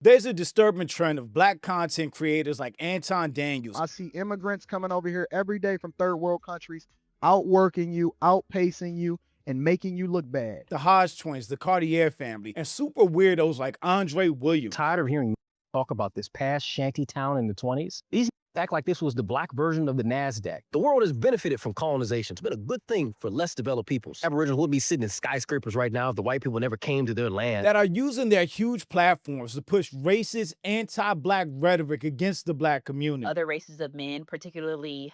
There's a disturbing trend of black content creators like Anton Daniels. I see immigrants coming over here every day from third world countries, outworking you, outpacing you, and making you look bad. The Hodge twins, the Cartier family, and super weirdos like Andre Williams. Tired of hearing talk about this past shanty town in the 20s? These act like this was the black version of the NASDAQ. The world has benefited from colonization. It's been a good thing for less developed peoples. Aboriginals would be sitting in skyscrapers right now if the white people never came to their land. That are using their huge platforms to push racist, anti-black rhetoric against the black community. Other races of men, particularly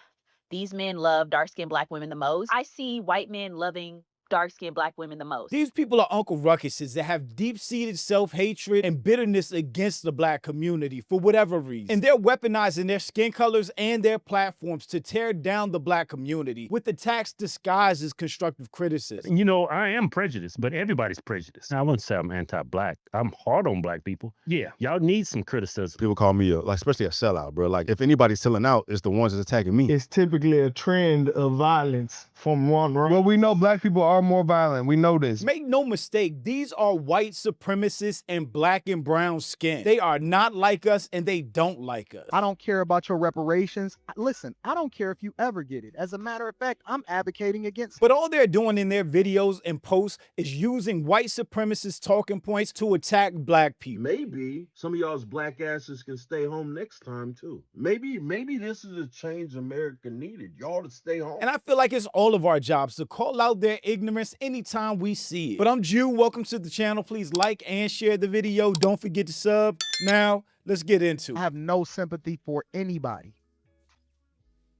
these men, love dark-skinned black women the most. I see white men loving dark-skinned black women the most. These people are Uncle Ruckuses that have deep-seated self-hatred and bitterness against the black community for whatever reason. And they're weaponizing their skin colors and their platforms to tear down the black community with attacks disguised as constructive criticism. You know, I am prejudiced, but everybody's prejudiced. I wouldn't say I'm anti-black. I'm hard on black people. Yeah, y'all need some criticism. People call me especially a sellout, bro. Like, if anybody's selling out, it's the ones that's attacking me. It's typically a trend of violence from one room. Well, we know black people are more violent. We know this. Make no mistake, these are white supremacists in black and brown skin. They are not like us and they don't like us. I don't care about your reparations. Listen, I don't care if you ever get it. As a matter of fact, I'm advocating against it. But all they're doing in their videos and posts is using white supremacist talking points to attack black people. Maybe some of y'all's black asses can stay home next time too. Maybe this is a change America needed. Y'all to stay home. And I feel like it's all of our jobs to call out their ignorance anytime we see it. But I'm Jew, welcome to the channel. Please like and share the video. Don't forget to sub. Now, let's get into it. I have no sympathy for anybody.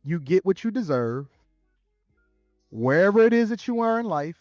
You get what you deserve. Wherever it is that you are in life,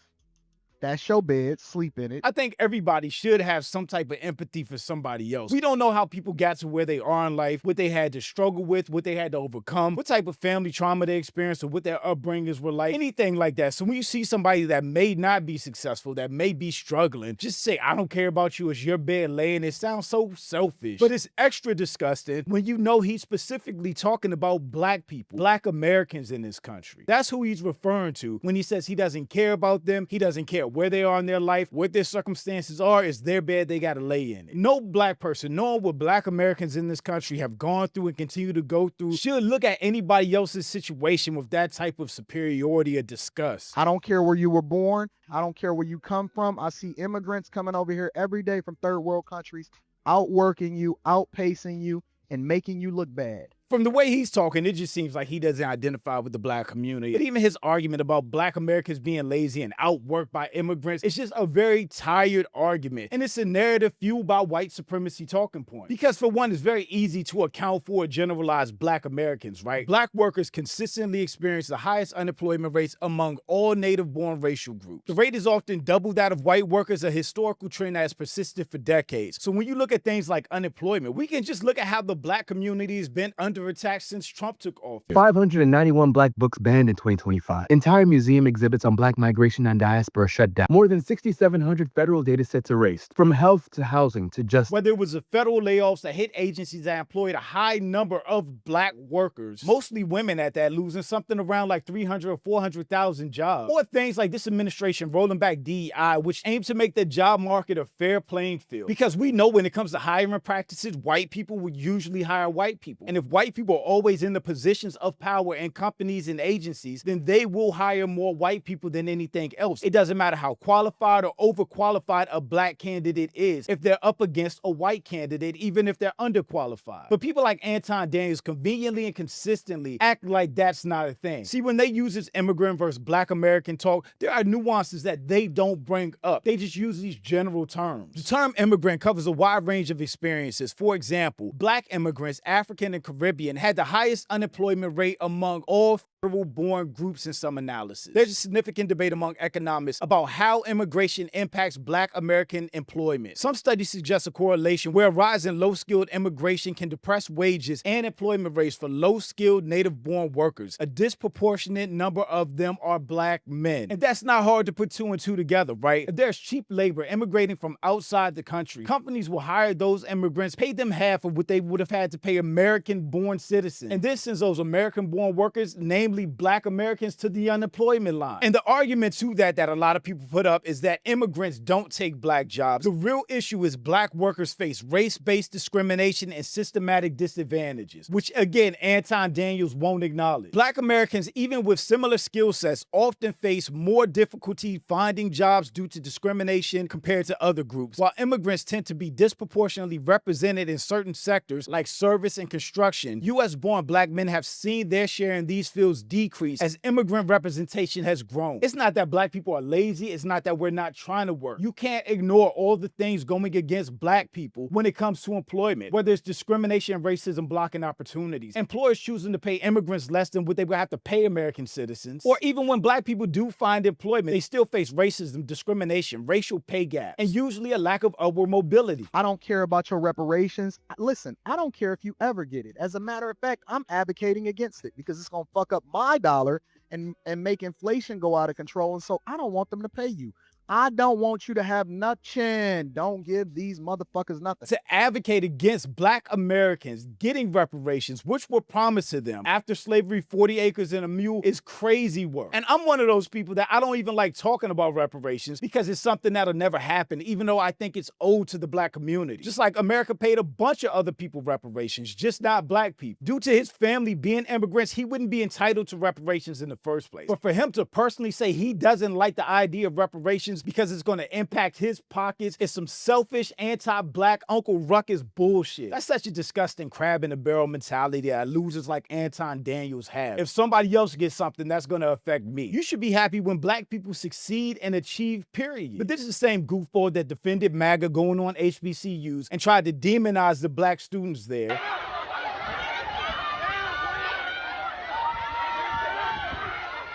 that's your bed, sleep in it. I think everybody should have some type of empathy for somebody else. We don't know how people got to where they are in life, what they had to struggle with, what they had to overcome, what type of family trauma they experienced, or what their upbringings were like, anything like that. So when you see somebody that may not be successful, that may be struggling, just say, I don't care about you, it's your bed laying. It sounds so selfish, but it's extra disgusting when you know he's specifically talking about black people, black Americans in this country. That's who he's referring to when he says he doesn't care about them, he doesn't care where they are in their life, what their circumstances are, is their bed, they gotta lay in it. No black person, knowing what black Americans in this country have gone through and continue to go through, should look at anybody else's situation with that type of superiority or disgust. I don't care where you were born. I don't care where you come from. I see immigrants coming over here every day from third world countries, outworking you, outpacing you, and making you look bad. From the way he's talking, it just seems like he doesn't identify with the black community. But even his argument about black Americans being lazy and outworked by immigrants, it's just a very tired argument. And it's a narrative fueled by white supremacy talking points. Because for one, it's very easy to account for generalized black Americans, right? Black workers consistently experience the highest unemployment rates among all native-born racial groups. The rate is often double that of white workers, a historical trend that has persisted for decades. So when you look at things like unemployment, we can just look at how the black community has been under attack since Trump took office. 591 black books banned in 2025. Entire museum exhibits on black migration and diaspora shut down. More than 6,700 federal data sets erased. From health to housing to justice. Whether it was the federal layoffs that hit agencies that employed a high number of black workers, mostly women at that, losing something around like 300 or 400,000 jobs. Or things like this administration rolling back DEI, which aims to make the job market a fair playing field. Because we know when it comes to hiring practices, white people would usually hire white people. And if white people are always in the positions of power in companies and agencies, then they will hire more white people than anything else. It doesn't matter how qualified or overqualified a black candidate is if they're up against a white candidate, even if they're underqualified. But people like Anton Daniels conveniently and consistently act like that's not a thing. See, when they use this immigrant versus black American talk, there are nuances that they don't bring up. They just use these general terms. The term immigrant covers a wide range of experiences. For example, black immigrants, African and Caribbean, had the highest unemployment rate among all federal-born groups in some analysis. There's a significant debate among economists about how immigration impacts black American employment. Some studies suggest a correlation where a rise in low-skilled immigration can depress wages and employment rates for low-skilled native-born workers. A disproportionate number of them are black men. And that's not hard to put two and two together, right? If there's cheap labor immigrating from outside the country, companies will hire those immigrants, pay them half of what they would have had to pay American-born citizens. And this sends those American-born workers, namely namely black Americans, to the unemployment line. And the argument to that a lot of people put up is that immigrants don't take black jobs. The real issue is black workers face race-based discrimination and systematic disadvantages, which again, Anton Daniels won't acknowledge. Black Americans, even with similar skill sets, often face more difficulty finding jobs due to discrimination compared to other groups, while immigrants tend to be disproportionately represented in certain sectors like service and construction. U.S.-born black men have seen their share in these fields decrease as immigrant representation has grown. It's not that black people are lazy, it's not that we're not trying to work. You can't ignore all the things going against black people when it comes to employment, whether it's discrimination and racism blocking opportunities, employers choosing to pay immigrants less than what they would have to pay American citizens, or even when black people do find employment, they still face racism, discrimination, racial pay gaps, and usually a lack of upward mobility. I don't care about your reparations. Listen, I don't care if you ever get it. As a matter of fact, I'm advocating against it because it's going to fuck up my dollar and make inflation go out of control. And so I don't want them to pay you. I don't want you to have nothing. Don't give these motherfuckers nothing. To advocate against black Americans getting reparations, which were promised to them after slavery, 40 acres and a mule, is crazy work. And I'm one of those people that I don't even like talking about reparations because it's something that'll never happen, even though I think it's owed to the black community. Just like America paid a bunch of other people reparations, just not black people. Due to his family being immigrants, he wouldn't be entitled to reparations in the first place. But for him to personally say he doesn't like the idea of reparations because it's going to impact his pockets is some selfish, anti-black Uncle Ruckus bullshit. That's such a disgusting crab in the barrel mentality that losers like Anton Daniels have. If somebody else gets something, that's going to affect me. You should be happy when black people succeed and achieve, period. But this is the same goofball that defended MAGA going on HBCUs and tried to demonize the black students there.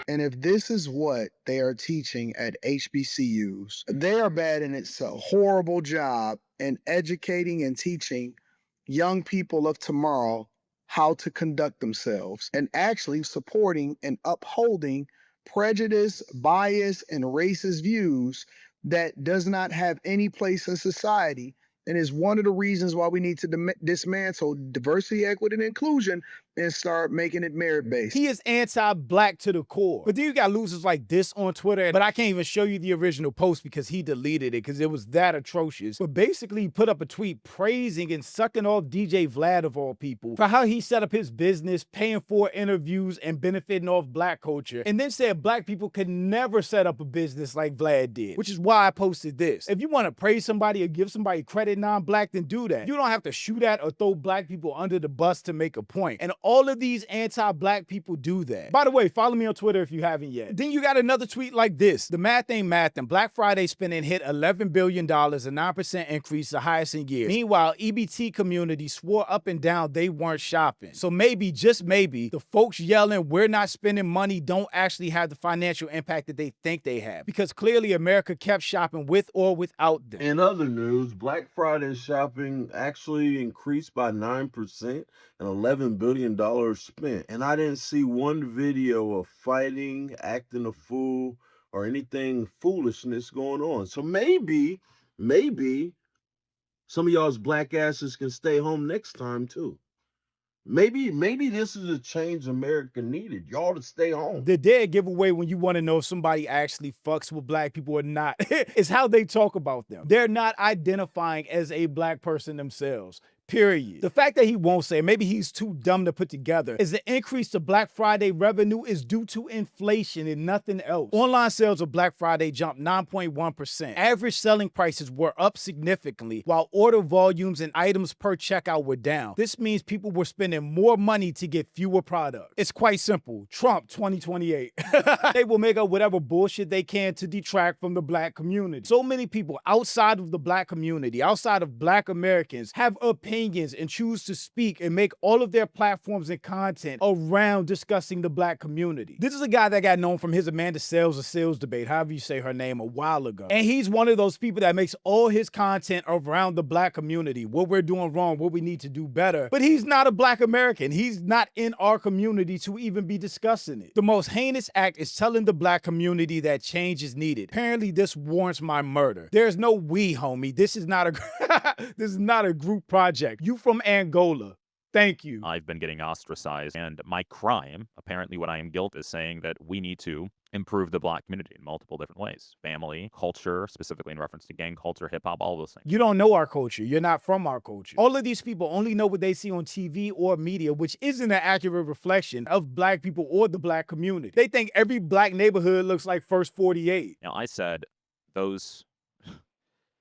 And if this is what they are teaching at HBCUs, they are bad and it's a horrible job in educating and teaching young people of tomorrow how to conduct themselves and actually supporting and upholding prejudice, bias, and racist views that does not have any place in society and is one of the reasons why we need to dismantle diversity, equity, and inclusion and start making it merit-based. He is anti-black to the core. But then you got losers like this on Twitter, but I can't even show you the original post because he deleted it because it was that atrocious. But basically he put up a tweet praising and sucking off DJ Vlad of all people for how he set up his business, paying for interviews and benefiting off black culture, and then said black people could never set up a business like Vlad did, which is why I posted this. If you want to praise somebody or give somebody credit non-black, then do that. You don't have to shoot at or throw black people under the bus to make a point. And all of these anti-black people do that. By the way, follow me on Twitter if you haven't yet. Then you got another tweet like this. The math ain't math, and Black Friday spending hit $11 billion, a 9% increase, the highest in years. Meanwhile, EBT community swore up and down they weren't shopping. So maybe, just maybe, the folks yelling we're not spending money don't actually have the financial impact that they think they have. Because clearly America kept shopping with or without them. In other news, Black Friday shopping actually increased by 9% and $11 billion spent. And I didn't see one video of fighting, acting a fool, or anything foolishness going on. So maybe some of y'all's black asses can stay home next time too. Maybe this is a change America needed. Y'all to stay home. The dead giveaway when you want to know if somebody actually fucks with black people or not is how they talk about them. They're not identifying as a black person themselves. Period. The fact that he won't say, maybe he's too dumb to put together, is the increase to Black Friday revenue is due to inflation and nothing else. Online sales of Black Friday jumped 9.1%. Average selling prices were up significantly, while order volumes and items per checkout were down. This means people were spending more money to get fewer products. It's quite simple. Trump 2028. They will make up whatever bullshit they can to detract from the black community. So many people outside of the black community, outside of black Americans, have opinions and choose to speak and make all of their platforms and content around discussing the black community. This is a guy that got known from his Amanda Sales or Sales debate, however you say her name, a while ago. And he's one of those people that makes all his content around the black community, what we're doing wrong, what we need to do better. But he's not a black American. He's not in our community to even be discussing it. The most heinous act is telling the black community that change is needed. Apparently this warrants my murder. There's no we, homie. This is not a this is not a group project. You from Angola. Thank you. I've been getting ostracized, and my crime, apparently what I am guilty, is saying that we need to improve the Black community in multiple different ways. Family, culture, specifically in reference to gang culture, hip hop, all those things. You don't know our culture. You're not from our culture. All of these people only know what they see on TV or media, which isn't an accurate reflection of Black people or the Black community. They think every Black neighborhood looks like First 48. Now, I said those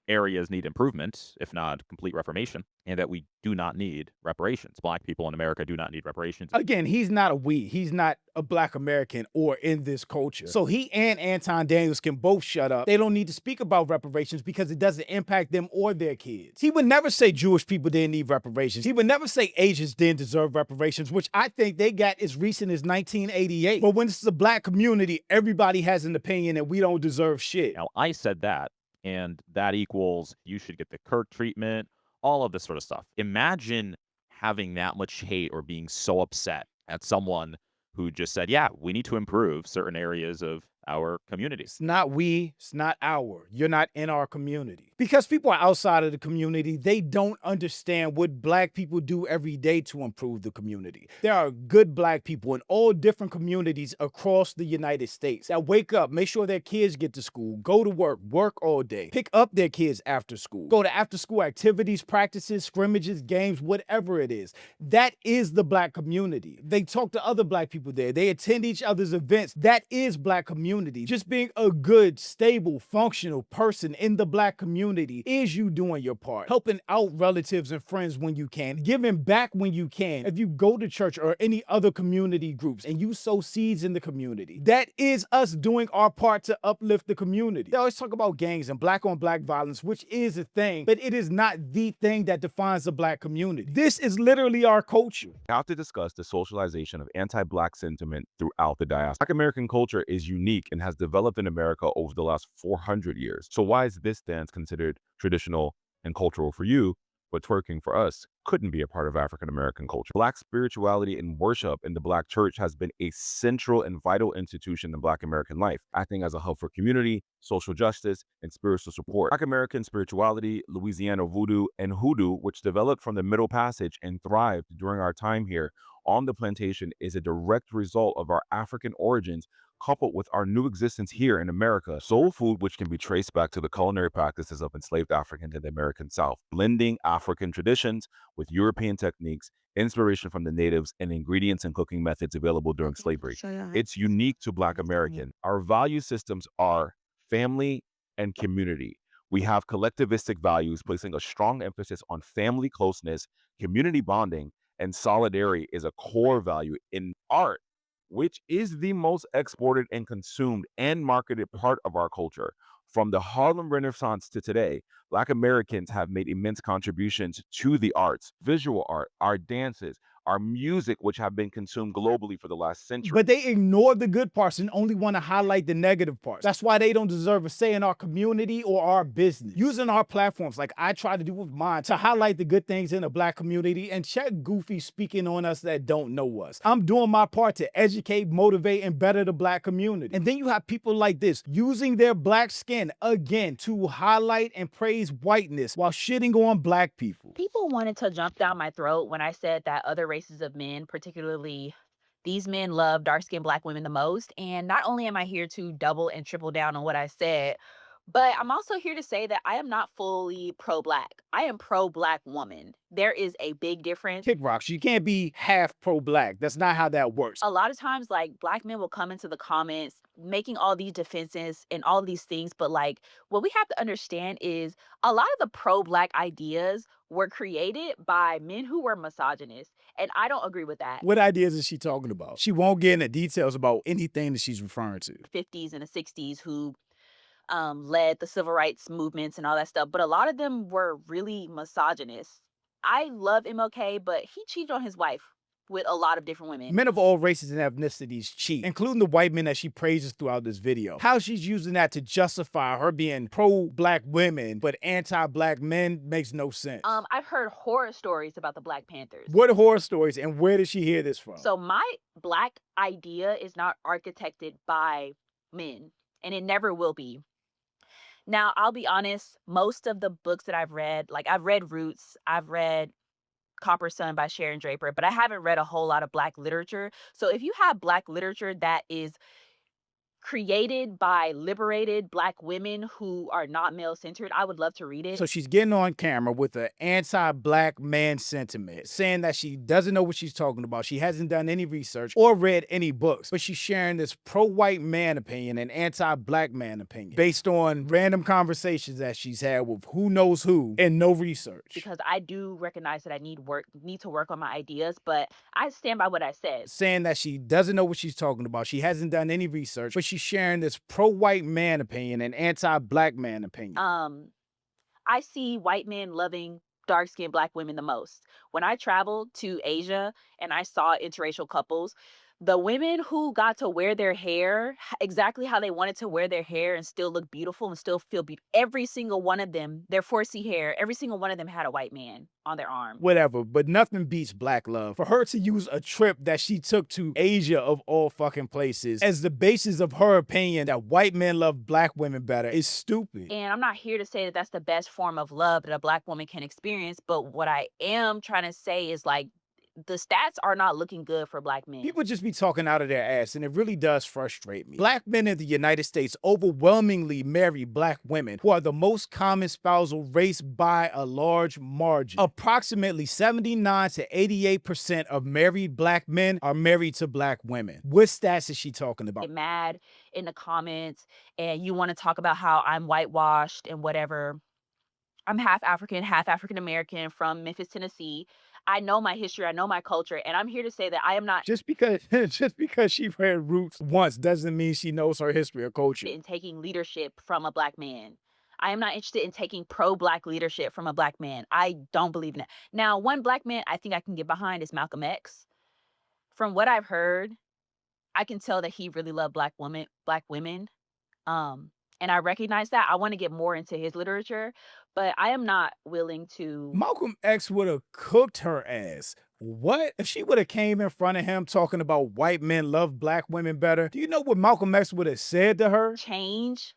areas need improvement, if not complete reformation, and that we do not need reparations. Black people in America do not need reparations. Again, he's not a we. He's not a Black American or in this culture. So he and Anton Daniels can both shut up. They don't need to speak about reparations because it doesn't impact them or their kids. He would never say Jewish people didn't need reparations. He would never say Asians didn't deserve reparations, which I think they got as recent as 1988. But when it's the Black community, everybody has an opinion and we don't deserve shit. Now, I said that, and that equals you should get the Kirk treatment, all of this sort of stuff. Imagine having that much hate or being so upset at someone who just said, yeah, we need to improve certain areas of our community. It's not we, it's not our. You're not in our community. Because people are outside of the community, they don't understand what Black people do every day to improve the community. There are good Black people in all different communities across the United States that wake up, make sure their kids get to school, go to work all day, pick up their kids after school, go to after school activities, practices, scrimmages, games, whatever it is. That is the Black community. They talk to other Black people there. They attend each other's events. That is Black community. Just being a good, stable, functional person in the Black community is you doing your part. Helping out relatives and friends when you can. Giving back when you can. If you go to church or any other community groups and you sow seeds in the community, that is us doing our part to uplift the community. They always talk about gangs and Black on Black violence, which is a thing, but it is not the thing that defines the Black community. This is literally our culture. We have to discuss the socialization of anti-Black sentiment throughout the diaspora. Black American culture is unique and has developed in America over the last 400 years. So why is this dance considered traditional and cultural for you, but twerking for us couldn't be a part of African American culture? Black spirituality and worship in the Black church has been a central and vital institution in Black American life, acting as a hub for community, social justice, and spiritual support. Black American spirituality, Louisiana voodoo, and hoodoo, which developed from the Middle Passage and thrived during our time here on the plantation, is a direct result of our African origins coupled with our new existence here in America. Soul food, which can be traced back to the culinary practices of enslaved Africans in the American South, blending African traditions with European techniques, inspiration from the natives, and ingredients and cooking methods available during slavery. It's unique to Black American. Our value systems are family and community. We have collectivistic values, placing a strong emphasis on family closeness, community bonding, and solidarity is a core value in art, which is the most exported and consumed and marketed part of our culture. From the Harlem Renaissance to today, Black Americans have made immense contributions to the arts, visual art, our dances, our music, which have been consumed globally for the last century. But they ignore the good parts and only want to highlight the negative parts. That's why they don't deserve a say in our community or our business. Using our platforms like I try to do with mine to highlight the good things in the Black community and check goofy speaking on us that don't know us. I'm doing my part to educate, motivate, and better the Black community. And then you have people like this using their Black skin again to highlight and praise whiteness while shitting on Black people. People wanted to jump down my throat when I said that other races of men, particularly these men, love dark-skinned Black women the most. And not only am I here to double and triple down on what I said, but I'm also here to say that I am not fully pro-Black. I am pro-Black woman. There is a big difference. Kick rocks. You can't be half pro-Black. That's not how that works. A lot of times, like, Black men will come into the comments making all these defenses and all these things, but like, what we have to understand is a lot of the pro-Black ideas were created by men who were misogynists, and I don't agree with that. What ideas is she talking about? She won't get into details about anything that she's referring to. 50s and the 60s who led the civil rights movements and all that stuff, but a lot of them were really misogynist. I love MLK, but he cheated on his wife with a lot of different women. Men of all races and ethnicities cheat, including the white men that she praises throughout this video. How she's using that to justify her being pro-Black women but anti-Black men makes no sense. I've heard horror stories about the Black Panthers. What horror stories and where did she hear this from? So my Black idea is not architected by men, and it never will be. Now, I'll be honest, most of the books that I've read, like I've read Roots, I've read Copper Sun by Sharon Draper, but I haven't read a whole lot of Black literature. So if you have Black literature that is created by liberated Black women who are not male-centered, I would love to read it. So she's getting on camera with an anti-Black man sentiment, saying that she doesn't know what she's talking about. She hasn't done any research or read any books, but she's sharing this pro-white man opinion and anti-Black man opinion based on random conversations that she's had with who knows who and no research. Because I do recognize that I need to work on my ideas, but I stand by what I said. Saying that she doesn't know what she's talking about. She hasn't done any research, but she's sharing this pro-white man opinion and anti-Black man opinion. I see white men loving dark-skinned Black women the most. When I traveled to Asia and I saw interracial couples, the women who got to wear their hair exactly how they wanted to wear their hair and still look beautiful and still feel beautiful, every single one of them, their 4C hair, every single one of them had a white man on their arm. Whatever, but nothing beats Black love. For her to use a trip that she took to Asia of all fucking places as the basis of her opinion that white men love Black women better is stupid. And I'm not here to say that that's the best form of love that a Black woman can experience, but what I am trying to say is like, the stats are not looking good for Black men. People just be talking out of their ass, and it really does frustrate me. Black men in the United States overwhelmingly marry Black women, who are the most common spousal race by a large margin. Approximately 79 to 88% of married Black men are married to Black women. What stats is she talking about? Get mad in the comments, and you want to talk about how I'm whitewashed and whatever. I'm half African American from Memphis, Tennessee. I know my history, I know my culture, and I'm here to say that I am not Just because she read Roots once doesn't mean she knows her history or culture. in taking leadership from a Black man. I am not interested in taking pro-Black leadership from a Black man. I don't believe in it. Now, one Black man I think I can get behind is Malcolm X. From what I've heard, I can tell that he really loved Black women. And I recognize that. I want to get more into his literature, but I am not willing to. Malcolm X would have cooked her ass. What? If she would have came in front of him talking about white men love Black women better, do you know what Malcolm X would have said to her? Change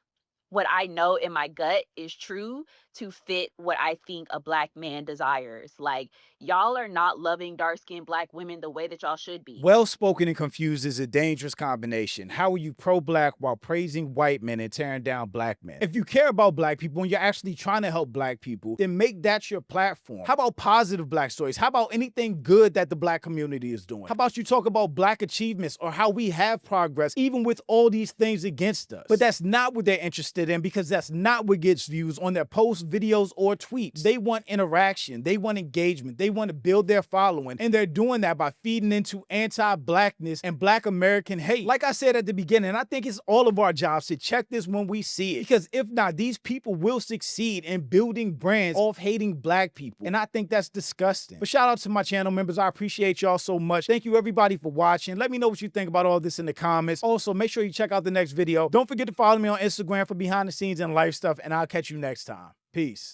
what I know in my gut is true to fit what I think a Black man desires. Like, y'all are not loving dark-skinned Black women the way that y'all should be. Well-spoken and confused is a dangerous combination. How are you pro-Black while praising white men and tearing down Black men? If you care about Black people and you're actually trying to help Black people, then make that your platform. How about positive Black stories? How about anything good that the Black community is doing? How about you talk about Black achievements or how we have progress even with all these things against us? But that's not what they're interested in, because that's not what gets views on their posts, videos, or tweets. They want interaction. They want engagement. They want to build their following. And they're doing that by feeding into anti-Blackness and Black American hate. Like I said at the beginning, I think it's all of our jobs to check this when we see it. Because if not, these people will succeed in building brands off hating Black people. And I think that's disgusting. But shout out to my channel members. I appreciate y'all so much. Thank you everybody for watching. Let me know what you think about all this in the comments. Also, make sure you check out the next video. Don't forget to follow me on Instagram for behind the scenes and life stuff. And I'll catch you next time. Peace.